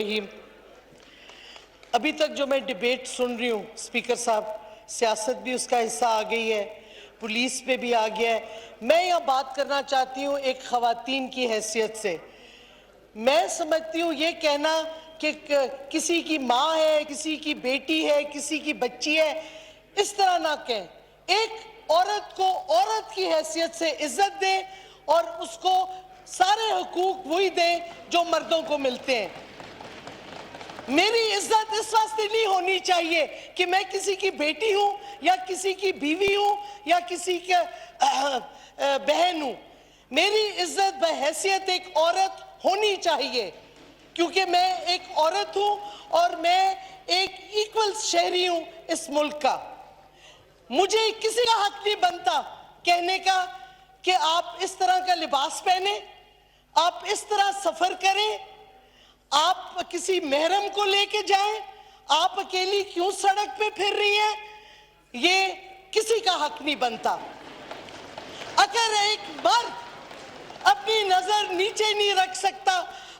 रहीम। अभी तक जो मैं डिबेट सुन रही हूँ स्पीकर साहब, सियासत भी उसका हिस्सा आ गई है, पुलिस पे भी आ गया है। मैं यहाँ बात करना चाहती हूँ एक खवातीन की हैसियत से। मैं समझती हूँ ये कहना कि किसी की माँ है, किसी की बेटी है, किसी की बच्ची है, इस तरह ना कहें। एक औरत को औरत की हैसियत से इज्जत दें और उसको सारे हुकूक वही दें जो मर्दों को मिलते हैं। मेरी इज्जत इस वास्ते नहीं होनी चाहिए कि मैं किसी की बेटी हूं या किसी की बीवी हूं या किसी के बहन हूं। मेरी इज्जत बहैसियत एक औरत होनी चाहिए, क्योंकि मैं एक औरत हूं और मैं एक इक्वल शहरी हूं इस मुल्क का। मुझे किसी का हक नहीं बनता कहने का कि आप इस तरह का लिबास पहने, आप इस तरह सफर करें, आप किसी महरम को लेके जाएं, आप अकेली क्यों सड़क पे फिर रही हैं, ये किसी का हक नहीं बनता। अगर एक मर्द अपनी नजर नीचे नहीं रख सकता,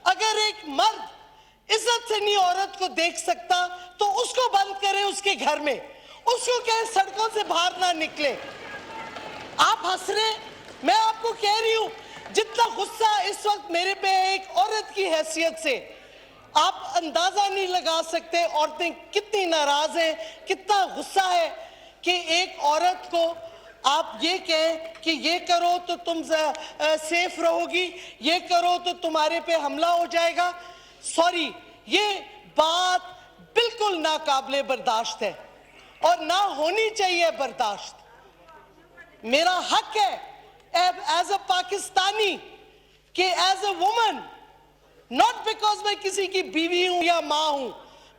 अगर एक मर्द इज्जत से नहीं औरत को देख सकता, तो उसको बंद करें उसके घर में, उसको कहें सड़कों से बाहर ना निकले। आप हंस रहे, मैं आपको कह रही हूं जितना गुस्सा इस वक्त मेरे पे है एक औरत की हैसियत से, आप अंदाजा नहीं लगा सकते औरतें कितनी नाराज हैं, कितना गुस्सा है कि एक औरत को आप ये कहें कि ये करो तो तुम सेफ रहोगी, ये करो तो तुम्हारे पे हमला हो जाएगा। सॉरी, ये बात बिल्कुल नाकाबिले बर्दाश्त है और ना होनी चाहिए बर्दाश्त। मेरा हक है एज अ पाकिस्तानी कि as a woman, not because मैं किसी की बीवी हूं या मां हूं,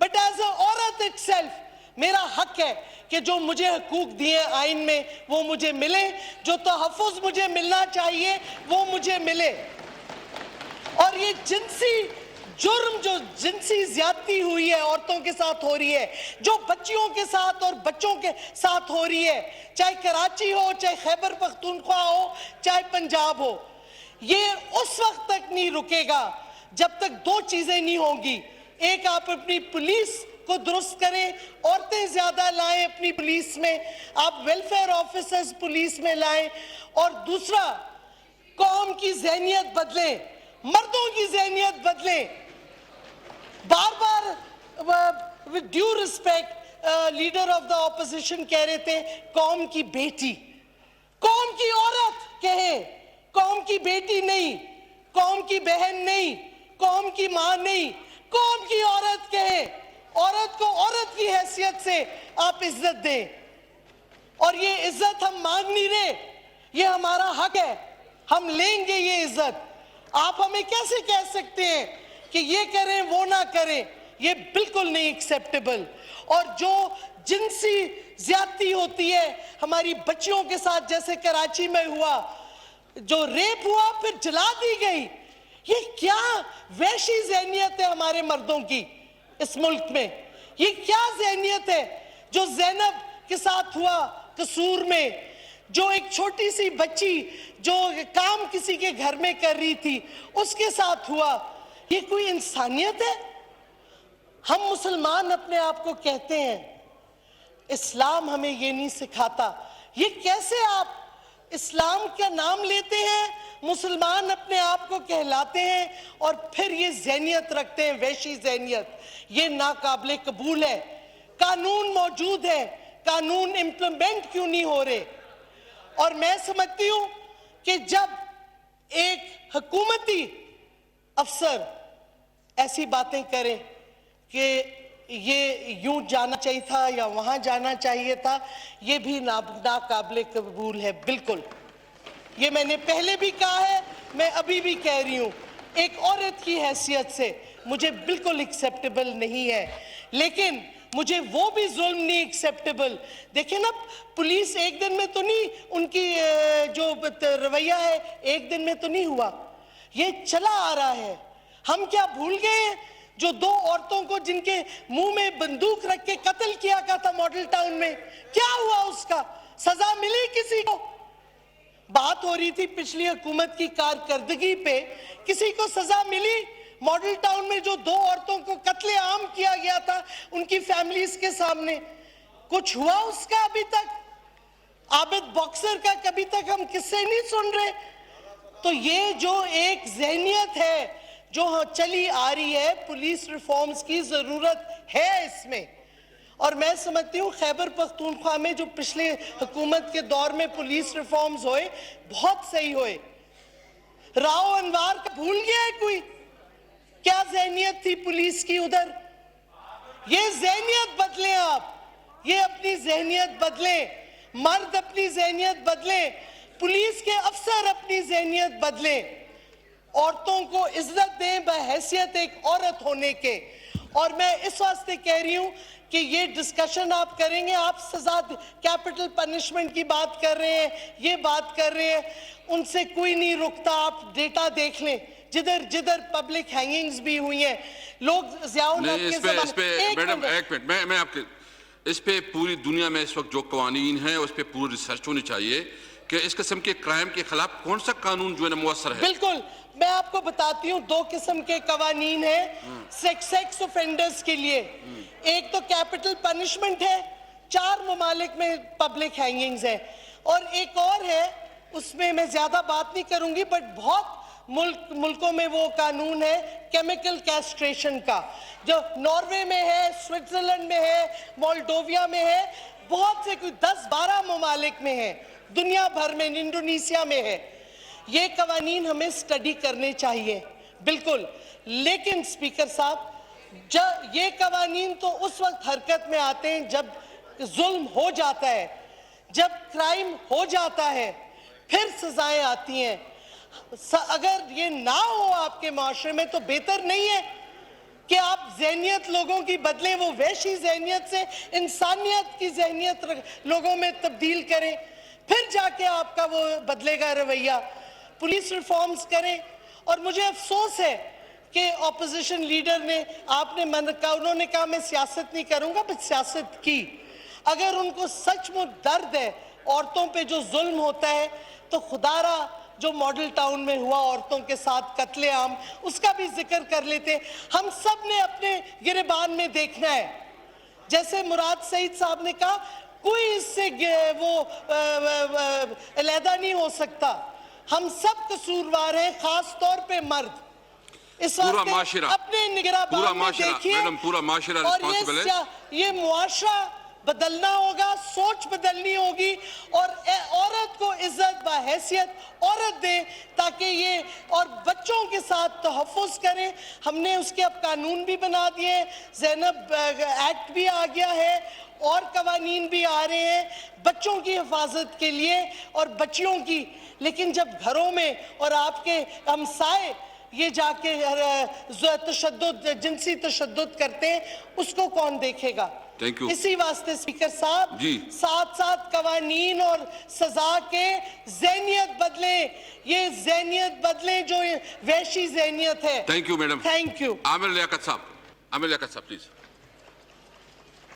बट एज अ औरत इटसेल्फ मेरा हक है कि जो मुझे हकूक दिए आइन में वो मुझे मिले, जो तहफ़्फ़ुज़ मुझे मिलना चाहिए वो मुझे मिले। और ये जिनसी जुर्म, जो जिनसी ज्यादती हुई है औरतों के साथ हो रही है, जो बच्चियों के साथ और बच्चों के साथ हो रही है, चाहे कराची हो, चाहे खैबर पख्तूनख्वा हो, चाहे पंजाब हो, ये उस वक्त तक नहीं रुकेगा जब तक दो चीजें नहीं होंगी। एक, आप अपनी पुलिस को दुरुस्त करें, औरतें ज्यादा लाएं अपनी पुलिस में, आप वेलफेयर ऑफिसर्स पुलिस में लाएं, और दूसरा, कौम की ज़हनियत बदलें, मर्दों की ज़हनियत बदलें। बार बार with due respect leader of the opposition कह रहे थे कौम की बेटी, कौम की औरत कहे, कौम की बेटी नहीं, कौम की बहन नहीं, कौम की मां नहीं, कौम की औरत कहे। औरत को औरत की हैसियत से आप इज्जत दें, और ये इज्जत हम मांग नहीं रहे, ये हमारा हक है, हम लेंगे ये इज्जत। आप हमें कैसे कह सकते हैं कि ये करें वो ना करें, ये बिल्कुल नहीं एक्सेप्टेबल। और जो जिनसी ज्यादती होती है हमारी बच्चियों के साथ, जैसे कराची में हुआ, जो रेप हुआ फिर जला दी गई, ये क्या वैशी ज़हनियत है हमारे मर्दों की इस मुल्क में? ये क्या ज़हनियत है जो ज़ैनब के साथ हुआ कसूर में, जो एक छोटी सी बच्ची जो काम किसी के घर में कर रही थी उसके साथ हुआ? ये कोई इंसानियत है? हम मुसलमान अपने आप को कहते हैं, इस्लाम हमें ये नहीं सिखाता। ये कैसे आप इस्लाम का नाम लेते हैं, मुसलमान अपने आप को कहलाते हैं, और फिर ये ज़हनियत रखते हैं, वैशी ज़हनियत? ये नाकाबिले कबूल है। कानून मौजूद है, कानून इम्प्लीमेंट क्यों नहीं हो रहे? और मैं समझती हूं कि जब एक हुकूमती अफसर ऐसी बातें करें कि ये यूं जाना चाहिए था या वहां जाना चाहिए था, ये भी नाकाबिले कबूल है। बिल्कुल, ये मैंने पहले भी कहा है, मैं अभी भी कह रही हूं, एक औरत की हैसियत से मुझे बिल्कुल एक्सेप्टेबल नहीं है। लेकिन मुझे वो भी जुल्म नहीं एक्सेप्टेबल। देखिए ना, पुलिस एक दिन में तो नहीं, उनकी जो रवैया है एक दिन में तो नहीं हुआ, ये चला आ रहा है। हम क्या भूल गए जो दो औरतों को जिनके मुंह में बंदूक रख के कत्ल किया गया था मॉडल टाउन में, क्या हुआ? उसका सजा मिली किसी को? बात हो रही थी पिछली हुकूमत की कारकर्दगी पे, किसी को सजा मिली? मॉडल टाउन में जो 2 औरतों को कत्लेआम किया गया था उनकी फैमिलीज के सामने, कुछ हुआ उसका अभी तक? आबिद बॉक्सर का कभी तक हम किस्से नहीं सुन रहे। तो ये जो एक ज़हनियत है जो चली आ रही है, पुलिस रिफॉर्म्स की जरूरत है इसमें। और मैं समझती हूँ खैबर पख्तूनख्वा में जो पिछले हुकूमत के दौर में पुलिस रिफॉर्म्स हुए, बहुत सही हुए। राव अनवार का भूल गया है कोई? क्या ज़हनियत थी पुलिस की उधर? ये ज़हनियत बदलें आप, ये अपनी ज़हनियत बदलें, मर्द अपनी ज़हनियत बदलें, पुलिस के अफसर अपनी ज़हनियत बदलें, औरतों को इज्जत दें बहैसियत एक औरत होने के। और मैं इस वास्ते कह रही हूं कि ये डिस्कशन आप करेंगे, आप सजा कैपिटल पनिशमेंट की बात कर रहे हैं, ये बात कर रहे हैं, उनसे कोई नहीं रुकता। आप डेटा देख लें, जिधर जिधर पब्लिक हैंगिंग्स भी हुई हैं, लोग ज़ियाउल हक के ज़माने। मैडम एक मिनट, मैं आपके इस पे पूरी दुनिया में इस वक्त जो कवानीन है उस पे पूरी रिसर्च होनी चाहिए कि इस किस्म के क्राइम के खिलाफ कौन सा कानून जो है मुअस्सर है। बिल्कुल, मैं आपको बताती हूँ 2 किस्म के कवानीन हैं सेक्स ऑफेंडर्स के लिए। एक तो कैपिटल पनिशमेंट है, 4 ममालिक में पब्लिक हैंगिंग्स है, और एक और है, उसमें मैं ज्यादा बात नहीं करूंगी, बट बहुत मुल्कों में वो कानून है केमिकल कैस्ट्रेशन का, जो नॉर्वे में है, स्विट्जरलैंड में है, मोल्डोविया में है, बहुत से कोई 10-12 ममालिक में है, दुनिया भर में, इंडोनेशिया में है। ये कवानीन हमें स्टडी करने चाहिए, बिल्कुल। लेकिन स्पीकर साहब, जब ये कवानीन तो उस वक्त हरकत में आते हैं जब जुल्म हो जाता है, जब क्राइम हो जाता है, फिर सजाएं आती हैं। अगर ये ना हो आपके माशरे में तो बेहतर नहीं है कि आप ज़हनियत लोगों की बदलें, वो वैशी ज़हनियत से इंसानियत की ज़हनियत लोगों में तब्दील करें, फिर जाके आपका वो बदलेगा रवैया। पुलिस रिफॉर्म्स करें। और मुझे अफसोस है कि ऑपोजिशन लीडर ने, आपने मन कहा, उन्होंने कहा मैं सियासत नहीं करूंगा, बट सियासत की। अगर उनको सचमुच दर्द है औरतों पे जो जुल्म होता है, तो खुदारा जो मॉडल टाउन में हुआ औरतों के साथ कत्लेआम, उसका भी जिक्र कर लेते। हम सब ने अपने गिरेबान में देखना है। जैसे मुराद सईद साहब ने कहा, कोई इससे वो अलहदा नहीं हो सकता, हम सब कसूरवार हैं, खास तौर पे मर्द। इस पूरा माशरा अपने निगराबान में देखिए, मैडम, पूरा माशरा रिस्पांसिबल है। ये मुआशरा बदलना होगा, सोच बदलनी होगी, और औरत को इज्जत बहैसियत औरत दे, ताकि ये और बच्चों के साथ तहफ़्फ़ुज़ करें। हमने उसके अब कानून भी बना दिए, ज़ैनब एक्ट भी आ गया है, और कवानीन भी आ रहे हैं बच्चों की हिफाजत के लिए और बच्चियों की। लेकिन जब घरों में और आपके हमसाए ये जाके तशद्दुद, जिनसी तशद्दुद करते हैं, उसको कौन देखेगा? Thank you. इसी वास्ते स्पीकर साहब, जी, साथ साथ कवानीन और सजा के ज़हनियत बदलें, ये ज़हनियत बदलें जो वैशी ज़हनियत है। Thank you madam. Thank you. Aamir Liaquat साहब, प्लीज।